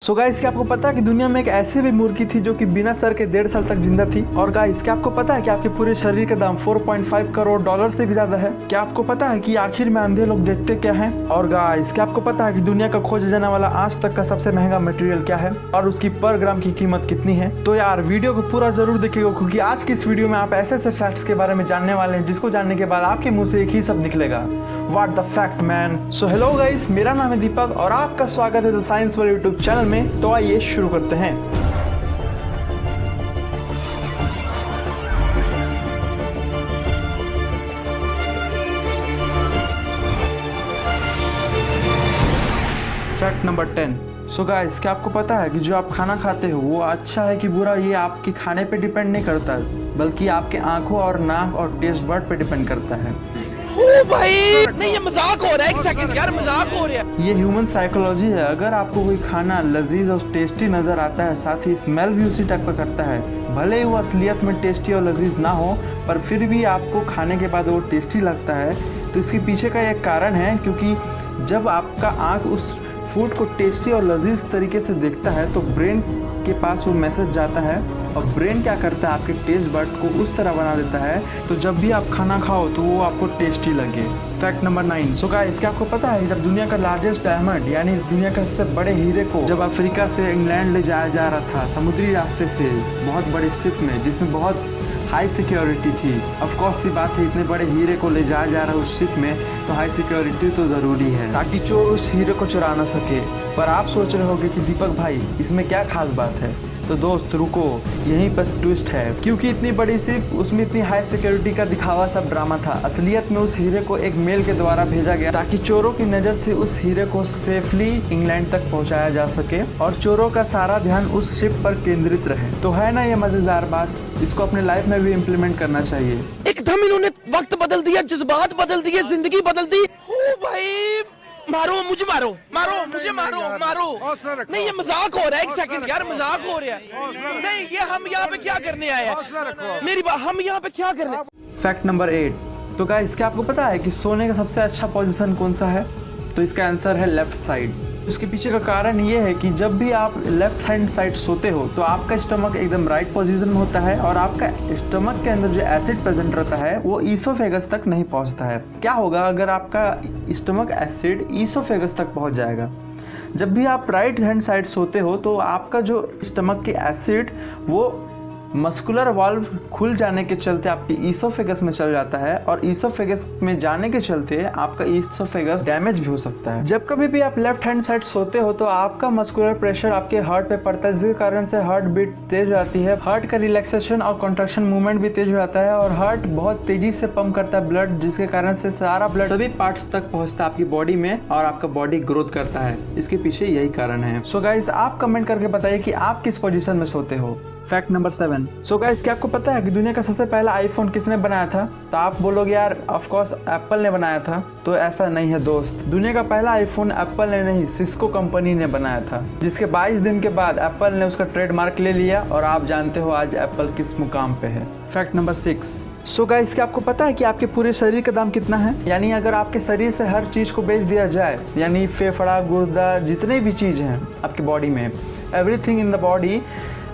सो guys, क्या आपको पता है कि दुनिया में एक ऐसी भी मुर्गी थी जो कि बिना सर के 1.5 साल तक जिंदा थी। और गाइस, क्या आपको पता है कि आपके पूरे शरीर का दाम 4.5 करोड़ डॉलर से भी ज्यादा है। क्या आपको पता है कि आखिर में अंधे लोग देखते क्या हैं। और गाइस, क्या आपको पता है कि दुनिया का खोजा जाने वाला आज तक का सबसे महंगा मटेरियल क्या है और उसकी पर ग्राम की कीमत कितनी है। तो यार वीडियो को पूरा जरूर देखिएगा, क्योंकि आज की इस वीडियो में आप ऐसे ऐसे फैक्ट्स के बारे में जानने वाले हैं जिसको जानने के बाद आपके मुंह से एक ही शब्द निकलेगा, what the fact man. So hello guys, मेरा नाम है दीपक और आपका स्वागत है the science world YouTube channel में। तो आइए शुरू करते हैं। Fact number 10। सो गाइस, क्या आपको पता है कि जो आप खाना खाते हो वो अच्छा है कि बुरा, ये आपके खाने पे डिपेंड नहीं करता, बल्कि आपके आंखों और नाक और टेस्ट बर्ड पे डिपेंड करता है। ओ भाई, नहीं ये मजाक हो रहा है। एक सेकंड यार, मजाक हो रहा है। ये ह्यूमन साइकोलॉजी है। अगर आपको कोई खाना लजीज और टेस्टी नजर आता है, साथ ही स्मेल भी उसी टाइप का करता है, भले ही वो असलियत में टेस्टी और लजीज ना हो, पर फिर भी आपको खाने के बाद वो टेस्टी लगता है, तो इसके पीछे का एक कारण है। क्योंकि जब आपका आँख उस फूड को टेस्टी और लजीज तरीके से देखता है तो ब्रेन के पास वो मैसेज जाता है और ब्रेन क्या करता है, आपके टेस्ट बर्ड को उस तरह बना देता है तो जब भी आप खाना खाओ तो वो आपको टेस्टी लगे। Fact number 9। सो गाइस, क्या आपको पता है जब दुनिया का लार्जेस्ट डायमंड यानी इस दुनिया का सबसे बड़े हीरे को जब अफ्रीका से इंग्लैंड ले जाया जा रहा था समुद्री रास्ते से बहुत बड़ी शिप में, जिसमें बहुत हाई सिक्योरिटी थी। ऑफ कोर्स सी बात है, इतने बड़े हीरे को ले जाया जा रहा है उस शिप में, तो हाई सिक्योरिटी तो ज़रूरी है ताकि चोर उस हीरे को चुरा ना सके। पर आप सोच रहे होगे कि दीपक भाई इसमें क्या खास बात है। तो दोस्त रुको, यहीं बस ट्विस्ट है। क्योंकि इतनी बड़ी शिप, उसमें इतनी हाई सिक्योरिटी का दिखावा सब ड्रामा था। असलियत में उस हीरे को एक मेल के द्वारा भेजा गया ताकि चोरों की नज़र से उस हीरे को सेफली इंग्लैंड तक पहुंचाया जा सके और चोरों का सारा ध्यान उस शिप पर केंद्रित रहे। तो है ना ये मजेदार बात, इसको अपने लाइफ में भी इम्प्लीमेंट करना चाहिए। एकदम इन्होंने वक्त बदल दिया, जज्बात बदल दिए, जिंदगी बदल दी। ओ भाई, मारो मुझे, मारो मारो मुझे, मारो मारो। नहीं ये मजाक हो रहा है। एक सेकंड यार, मजाक हो रहा है। नहीं ये हम यहाँ पे क्या करने आए हैं, मेरी बात, हम यहाँ पे क्या करने। Fact number 8। तो गाइस, क्या आपको पता है कि सोने का सबसे अच्छा पोजीशन कौन सा है। तो इसका आंसर है लेफ्ट साइड। इसके पीछे का कारण ये है कि जब भी आप लेफ्ट हैंड साइड सोते हो तो आपका स्टमक एकदम राइट पोजीशन में होता है और आपका स्टमक के अंदर जो एसिड प्रेजेंट रहता है वो ईसोफेगस तक नहीं पहुंचता है। क्या होगा अगर आपका स्टमक एसिड ईसोफेगस तक पहुंच जाएगा। जब भी आप राइट हैंड साइड सोते हो तो आपका जो स्टमक के एसिड वो मस्कुलर वाल्व खुल जाने के चलते आपकी ईसोफेगस में चल जाता है और ईसोफेगस में जाने के चलते आपका ईसोफेगस डैमेज भी हो सकता है। जब कभी भी आप लेफ्ट हैंड साइड सोते हो तो आपका मस्कुलर प्रेशर आपके हार्ट पे पड़ता है, जिसके कारण से हार्ट बीट तेज हो जाती है, हार्ट का रिलैक्सेशन और कॉन्ट्रैक्शन मूवमेंट भी तेज हो जाता है और हार्ट बहुत तेजी से पंप करता है ब्लड, जिसके कारण से सारा ब्लड सभी पार्ट्स तक पहुंचता है आपकी बॉडी में और आपका बॉडी ग्रोथ करता है। इसके पीछे यही कारण है। सो गाइस, आप कमेंट करके बताइए कि आप किस पोजीशन में सोते हो। Fact number 7। सो गाइस, क्या आपको पता है कि दुनिया का सबसे पहला आईफोन किसने बनाया था। तो आप बोलोगे यार ऑफ कोर्स एप्पल ने बनाया था। तो ऐसा नहीं है दोस्त, दुनिया का पहला आईफोन एप्पल ने नहीं, सिस्को कंपनी ने बनाया था, जिसके 22 दिन के बाद एप्पल ने उसका ट्रेडमार्क ले लिया और आप जानते हो आज एप्पल किस मुकाम पे है। Fact number 6। सो गाइस, क्या आपको पता है कि आपके पूरे शरीर का दाम कितना है। यानी अगर आपके शरीर से हर चीज को बेच दिया जाए, यानी फेफड़ा, गुर्दा, जितने भी चीज हैं आपके बॉडी में, एवरीथिंग इन द बॉडी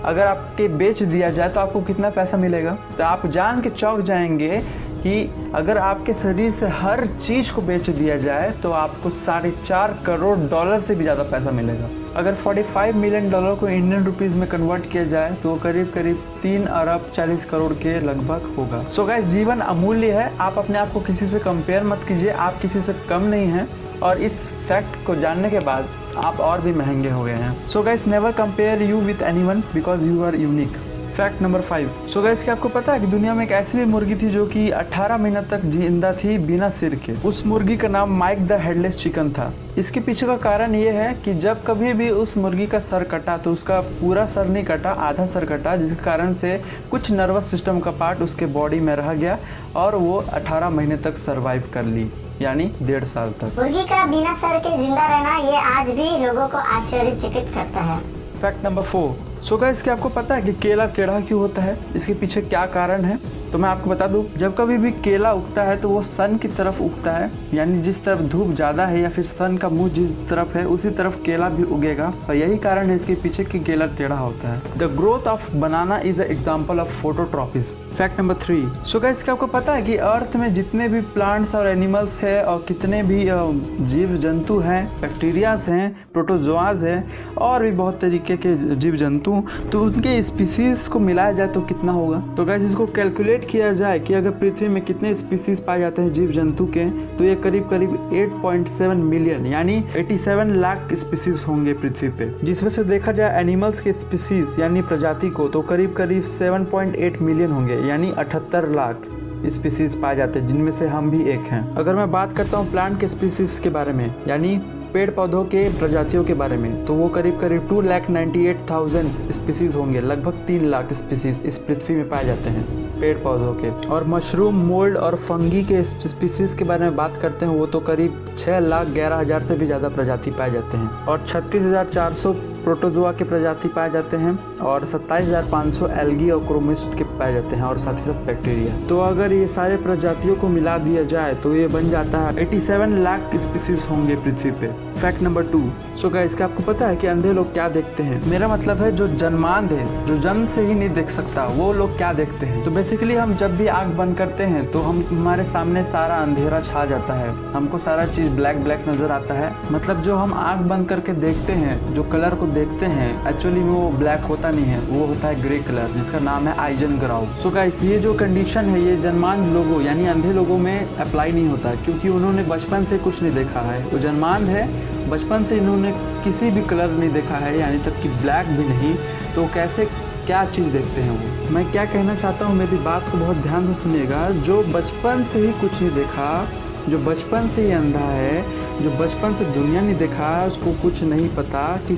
अगर आपके बेच दिया जाए तो आपको कितना पैसा मिलेगा। तो आप जान के चौंक जाएंगे कि अगर आपके शरीर से हर चीज़ को बेच दिया जाए तो आपको 4.5 करोड़ डॉलर से भी ज़्यादा पैसा मिलेगा। अगर 45 मिलियन डॉलर को इंडियन रुपीस में कन्वर्ट किया जाए तो करीब करीब 3 अरब 40 करोड़ के लगभग होगा। सो गाइस, जीवन अमूल्य है। आप अपने आप को किसी से कंपेयर मत कीजिए, आप किसी से कम नहीं हैं और इस फैक्ट को जानने के बाद आप और भी महंगे हो गए हैं। So guys, never compare you with anyone because you are unique. Fact number 5। So guys, क्या आपको पता है कि दुनिया में एक ऐसी भी मुर्गी थी जो कि 18 महीने तक जिंदा थी बिना सिर के। उस मुर्गी का नाम माइक द हेडलेस चिकन था। इसके पीछे का कारण ये है कि जब कभी भी उस मुर्गी का सर कटा तो उसका पूरा सर नहीं कटा, आधा सर कटा, जिसके कारण से कुछ नर्वस सिस्टम का पार्ट उसके बॉडी में रह गया और वो 18 महीने तक सरवाइव कर ली, यानी 1.5 साल तक। मुर्गी का बिना सर के जिंदा रहना ये आज भी लोगों को आश्चर्यचकित करता है। Fact number 4। सो गाइस, क्या आपको पता है कि केला टेढ़ा क्यों होता है? इसके पीछे क्या कारण है? तो मैं आपको बता दूं, जब कभी भी केला उगता है तो वो सन की तरफ उगता है, यानी जिस तरफ धूप ज़्यादा है या फिर सन का मुंह जिस तरफ है उसी तरफ केला भी उगेगा, और यही कारण है इसके पीछे कि केला टेढ़ा होता है। The growth of banana is a example of phototropism. Fact number 3। So guys, क्या आपको पता है कि अर्थ में जितने भी प्लांट्स और एनिमल्स है और कितने भी जीव जंतु हैं, बैक्टीरियाज हैं, प्रोटोजोआज हैं और भी बहुत तरीके के जीव जंतु, तो उनके स्पीसीज को मिलाया जाए तो कितना होगा? तो गाइस, इसको कैलकुलेट किया जाए कि अगर पृथ्वी में कितने स्पीसीज पाए जाते हैं जीव जंतु के, तो ये करीब करीब 8.7 मिलियन यानी 87 लाख स्पीसीज होंगे पृथ्वी पे। जिसमें से देखा जाए एनिमल्स के स्पीसीज यानी प्रजाति को, तो करीब करीब 7.8 मिलियन होंगे यानी 78 लाख स्पीसीज पाए जाते हैं, जिनमें से हम भी एक हैं। अगर मैं बात करता हूँ प्लांट के स्पीसीज के बारे में यानी पेड़ पौधों के प्रजातियों के बारे में, तो वो करीब करीब 2,98,000 स्पीसीज होंगे। लगभग 3 लाख स्पीसीज इस पृथ्वी में पाए जाते हैं पेड़ पौधों के। और मशरूम, मोल्ड और फंगी के स्पीसीज के बारे में बात करते हैं, वो तो करीब 6,11,000 से भी ज़्यादा प्रजाति पाए जाते हैं। और 36,400 प्रोटोजोआ के प्रजाति पाए जाते हैं और 27,500 एल्गी और क्रोमिस्ट के पाए जाते हैं और साथ ही साथ बैक्टीरिया। तो अगर ये सारे प्रजातियों को मिला दिया जाए तो ये बन जाता है 87 लाख स्पीसीज होंगे पृथ्वी पे। Fact number 2। सो गाइस, क्या आपको पता है कि अंधे लोग क्या देखते हैं? मेरा मतलब है जो जन्मांध है, जो जन्म से ही नहीं देख सकता, वो लोग क्या देखते हैं? तो बेसिकली हम जब भी आँख बंद करते हैं तो हमारे सामने सारा अंधेरा छा जाता है, हमको सारा चीज़ ब्लैक ब्लैक नज़र आता है। मतलब जो हम आँख बंद करके देखते हैं, जो कलर को देखते हैं, एक्चुअली में वो ब्लैक होता नहीं है, वो होता है ग्रे कलर, जिसका नाम है आइजनग्राउ। सो गाइस, ये जो कंडीशन है ये जन्मांध लोगों यानी अंधे लोगों में अप्लाई नहीं होता, क्योंकि उन्होंने बचपन से कुछ नहीं देखा है। वो जन्मांध है, बचपन से इन्होंने किसी भी कलर नहीं देखा है, यानी तक कि ब्लैक भी नहीं, तो कैसे क्या चीज़ देखते हैं वो? मैं क्या कहना चाहता हूँ, मेरी बात को बहुत ध्यान से सुनिएगा। जो बचपन से ही कुछ नहीं देखा, जो बचपन से ही अंधा है, जो बचपन से दुनिया नहीं देखा, उसको कुछ नहीं पता कि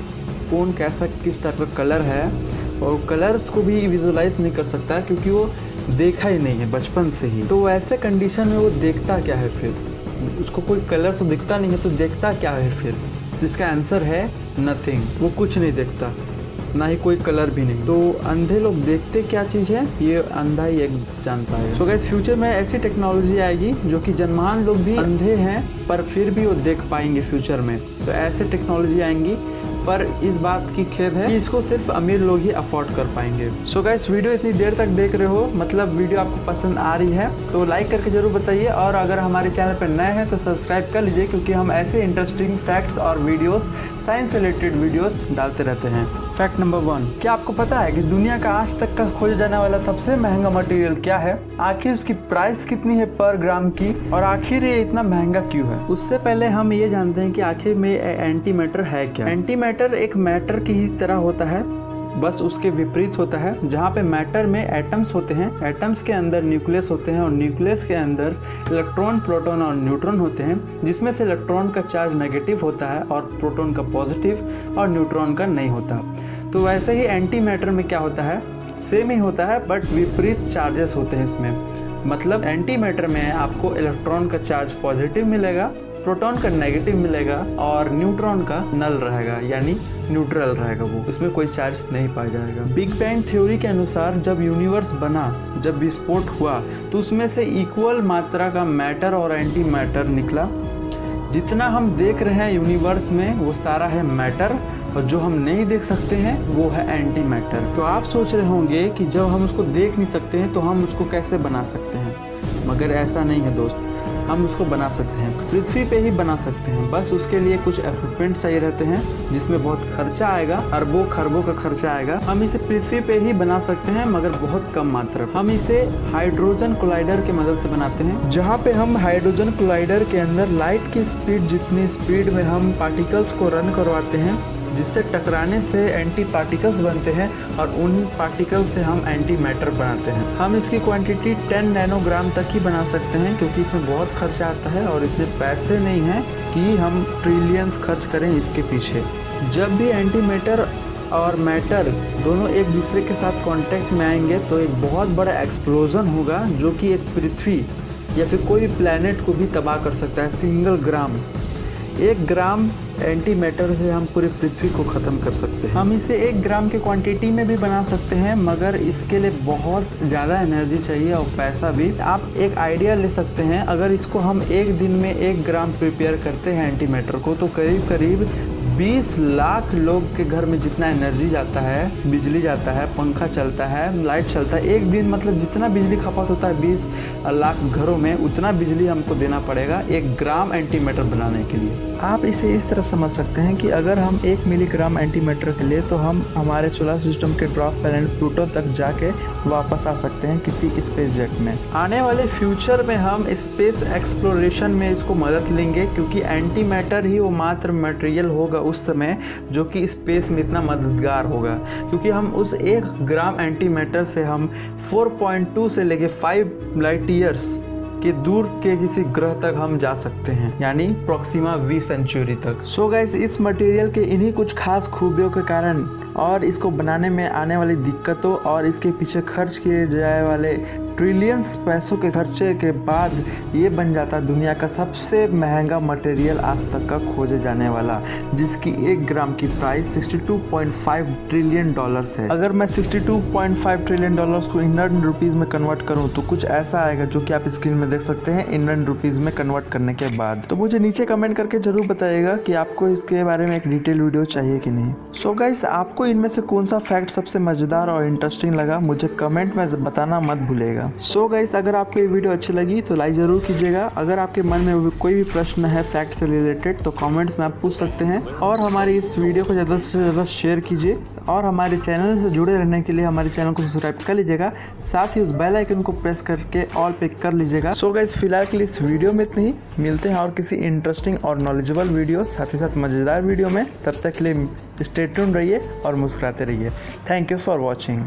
कौन कैसा किस टाइप का कलर है, और कलर्स को भी विजुलाइज नहीं कर सकता क्योंकि वो देखा ही नहीं है बचपन से ही। तो ऐसे कंडीशन में वो देखता क्या है फिर? उसको कोई कलर तो दिखता नहीं है, तो देखता क्या है फिर? जिसका आंसर है नथिंग। वो कुछ नहीं देखता, ना ही कोई कलर भी नहीं। तो अंधे लोग देखते क्या चीज़ है, ये अंधा ही एक जानता है। सो गाइस, फ्यूचर में ऐसी टेक्नोलॉजी आएगी जो कि जन्मान लोग भी अंधे हैं पर फिर भी वो देख पाएंगे फ्यूचर में। तो ऐसे टेक्नोलॉजी आएंगी, पर इस बात की खेद है कि इसको सिर्फ अमीर लोग ही अफोर्ड कर पाएंगे। सो गाइस, वीडियो इतनी देर तक देख रहे हो, मतलब वीडियो आपको पसंद आ रही है तो लाइक करके जरूर बताइए, और अगर हमारे चैनल पर नए हैं तो सब्सक्राइब कर लीजिए, क्योंकि हम ऐसे इंटरेस्टिंग फैक्ट्स और वीडियोस, साइंस रिलेटेड वीडियोस डालते रहते हैं। Fact number 1। क्या आपको पता है कि दुनिया का आज तक का खोजा जाने वाला सबसे महंगा मटेरियल क्या है? आखिर उसकी प्राइस कितनी है पर ग्राम की, और आखिर ये इतना महंगा क्यों है? उससे पहले हम ये जानते हैं कि आखिर में एंटी मैटर है क्या। एंटी मैटर एक मैटर की ही तरह होता है, बस उसके विपरीत होता है। जहाँ पे मैटर में एटम्स होते हैं, एटम्स के अंदर न्यूक्लियस होते हैं, और न्यूक्लियस के अंदर इलेक्ट्रॉन, प्रोटॉन और न्यूट्रॉन होते हैं, जिसमें से इलेक्ट्रॉन का चार्ज नेगेटिव होता है और प्रोटॉन का पॉजिटिव और न्यूट्रॉन का नहीं होता। तो वैसे ही एंटी मैटर में क्या होता है, सेम ही होता है बट विपरीत चार्जेस होते हैं इसमें। मतलब एंटी मैटर में आपको इलेक्ट्रॉन का चार्ज पॉजिटिव मिलेगा, प्रोटॉन का नेगेटिव मिलेगा और न्यूट्रॉन का नल रहेगा, यानी न्यूट्रल रहेगा, वो उसमें कोई चार्ज नहीं पाया जाएगा। बिग बैंग थ्योरी के अनुसार जब यूनिवर्स बना, जब विस्फोट हुआ, तो उसमें से इक्वल मात्रा का मैटर और एंटी मैटर निकला। जितना हम देख रहे हैं यूनिवर्स में वो सारा है मैटर, और जो हम नहीं देख सकते हैं वो है एंटी मैटर। तो आप सोच रहे होंगे कि जब हम उसको देख नहीं सकते हैं तो हम उसको कैसे बना सकते हैं, मगर ऐसा नहीं है दोस्त, हम उसको बना सकते हैं, पृथ्वी पे ही बना सकते हैं। बस उसके लिए कुछ इक्विपमेंट चाहिए रहते हैं, जिसमें बहुत खर्चा आएगा, अरबों खरबों का खर्चा आएगा। हम इसे पृथ्वी पे ही बना सकते हैं, मगर बहुत कम मात्रा। हम इसे हाइड्रोजन कोलाइडर की मदद से बनाते हैं, जहाँ पे हम हाइड्रोजन कोलाइडर के अंदर लाइट की स्पीड जितनी स्पीड में हम पार्टिकल्स को रन करवाते हैं, जिससे टकराने से एंटी पार्टिकल्स बनते हैं, और उन पार्टिकल से हम एंटी मैटर बनाते हैं। हम इसकी क्वांटिटी 10 नैनोग्राम तक ही बना सकते हैं, क्योंकि इसमें बहुत खर्चा आता है और इतने पैसे नहीं हैं कि हम ट्रिलियंस खर्च करें इसके पीछे। जब भी एंटी मैटर और मैटर दोनों एक दूसरे के साथ कांटेक्ट में आएंगे तो एक बहुत बड़ा एक्सप्लोजन होगा, जो कि एक पृथ्वी या फिर कोई प्लैनेट को भी तबाह कर सकता है। सिंगल ग्राम 1 ग्राम एंटी मैटर से हम पूरी पृथ्वी को ख़त्म कर सकते हैं। हम इसे 1 ग्राम के क्वांटिटी में भी बना सकते हैं, मगर इसके लिए बहुत ज़्यादा एनर्जी चाहिए और पैसा भी। आप एक आइडिया ले सकते हैं, अगर इसको हम एक दिन में 1 ग्राम प्रिपेयर करते हैं एंटी मैटर को, तो करीब करीब 20 लाख लोग के घर में जितना एनर्जी जाता है, बिजली जाता है, पंखा चलता है, लाइट चलता है, एक दिन मतलब जितना बिजली खपत होता है 20 लाख घरों में, उतना बिजली हमको देना पड़ेगा 1 ग्राम एंटी मैटर बनाने के लिए। आप इसे इस तरह समझ सकते हैं कि अगर हम 1 मिलीग्राम एंटी मैटर के लिए, तो हम हमारे सोलर सिस्टम के ड्वार्फ प्लैनेट प्लूटो तक जाके वापस आ सकते हैं किसी स्पेस जेट में। आने वाले फ्यूचर में हम स्पेस एक्सप्लोरेशन में इसको मदद लेंगे, क्योंकि एंटी मैटर ही वो मात्र मटेरियल होगा उस समय जो कि स्पेस में इतना मददगार होगा, क्योंकि हम उस 1 ग्राम एंटी मैटर से हम 4.2 से लेके 5 लाइट ईयर्स के दूर के किसी ग्रह तक हम जा सकते हैं, यानी प्रोक्सिमा वी सेंचुरी तक। सो गाइस, इस मटेरियल के इन्हीं कुछ खास खूबियों के कारण और इसको बनाने में आने वाली दिक्कतों और इसके पीछे खर्च किए जाए वाले ट्रिलियंस पैसों के खर्चे के बाद ये बन जाता दुनिया का सबसे महंगा मटेरियल आज तक का खोजे जाने वाला, जिसकी 1 ग्राम की प्राइस $62.5 ट्रिलियन है। अगर मैं $62.5 ट्रिलियन को इंडियन रुपीज़ में कन्वर्ट करूँ तो कुछ ऐसा आएगा, जो कि आप स्क्रीन में देख सकते हैं इंडियन रुपीज़ में कन्वर्ट करने के बाद। तो मुझे नीचे कमेंट करके जरूर बताइएगा कि आपको इसके बारे में एक डिटेल वीडियो चाहिए कि नहीं। सो गाइस, आपको इनमें से कौन सा फैक्ट सबसे मज़ेदार और इंटरेस्टिंग लगा, मुझे कमेंट में बताना मत भूलिएगा। सो गाइस, अगर आपको ये वीडियो अच्छी लगी तो लाइक ज़रूर कीजिएगा। अगर आपके मन में कोई भी प्रश्न है फैक्ट से रिलेटेड तो कमेंट्स में आप पूछ सकते हैं, और हमारी इस वीडियो को ज़्यादा से ज़्यादा शेयर कीजिए, और हमारे चैनल से जुड़े रहने के लिए हमारे चैनल को सब्सक्राइब कर लीजिएगा, साथ ही उस बेल आइकन को प्रेस करके ऑल पे कर लीजिएगा। सो गाइस, फिलहाल के लिए इस वीडियो में इतना ही, मिलते हैं और किसी इंटरेस्टिंग और नॉलेजेबल वीडियो, साथ ही साथ मज़ेदार वीडियो में। तब तक के लिए स्टे ट्यून्ड रहिए और मुस्कुराते रहिए। Thank you for watching.